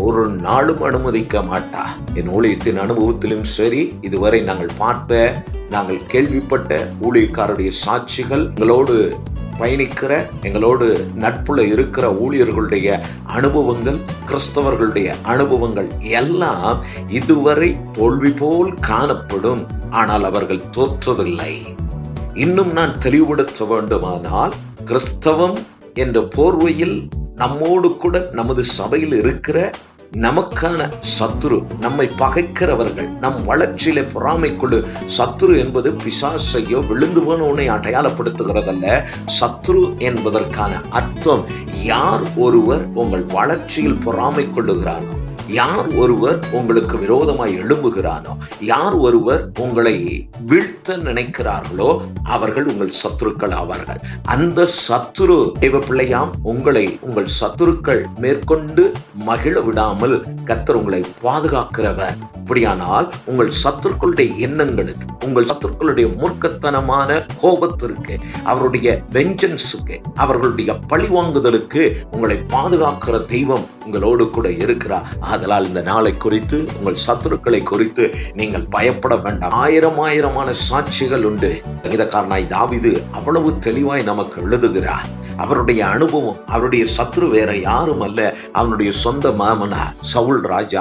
ஒரு நாளும் அனுமதிக்க மாட்டா. என் ஊழியத்தின் அனுபவத்திலும் சரி, இதுவரை நாங்கள் கேள்விப்பட்ட ஊழியக்காரருடைய சாட்சிகள், எங்களோடு பயணிக்கிற, எங்களோடு நட்புல இருக்கிற ஊழியர்களுடைய அனுபவங்கள், கிறிஸ்தவர்களுடைய அனுபவங்கள் எல்லாம் இதுவரை தோல்வி போல் காணப்படும். ஆனால் அவர்கள் தோற்றதில்லை. இன்னும் நான் தெளிவுபடுத்த வேண்டுமானால், கிறிஸ்தவம் என்ற போர்வையில் நம்மோடு கூட நமது சபையில் இருக்கிற நமக்கான சத்துரு, நம்மை பகைக்கிறவர்கள், நம் வளர்ச்சியில பொறாமைக்குழு சத்துரு என்பது பிசாசையோ விழுந்து போனவனை அடையாளப்படுத்துகிறதல்ல. சத்துரு என்பதற்கான அர்த்தம், யார் ஒருவர் உங்கள் வளர்ச்சியில் பொறாமை கொள்ளுகிறானோ, யார் ஒருவர் உங்களுக்கு விரோதமாய் எழும்புகிறானோ, யார் ஒருவர் உங்களை வீழ்த்த நினைக்கிறார்களோ அவர்கள் உங்கள் சத்துருக்கள் ஆவார்கள். அந்த சத்துரு தேவ பிள்ளையாம் உங்களை உங்கள் சத்துருக்கள் மேற்கொண்டு மகிழ விடாமல் கர்த்தர் உங்களை பாதுகாக்கிறவர். அப்படியானால் உங்கள் சத்துருக்களுடைய எண்ணங்களுக்கு, உங்கள் சத்துருக்களுடைய மூர்க்கத்தனமான கோபத்திற்கு, அவருடைய வெஞ்சன்ஸுக்கு, அவர்களுடைய பழிவாங்குதலுக்கு உங்களை பாதுகாக்கிற தெய்வம் உங்களோடு கூட இருக்கிறார். அதனால் இந்த நாளை குறித்து, உங்கள் சத்துருக்களை குறித்து நீங்கள் பயப்பட வேண்டாம். ஆயிரமான சாட்சிகள் உண்டு. சங்கீதக்காரனாய் தாவீது அவ்வளவு தெளிவாய் நமக்கு எழுதுகிறார். அவருடைய அனுபவம், அவருடைய சத்துரு வேற யாரும் அல்ல, அவனுடைய சொந்த மாமனார் சவுல் ராஜா.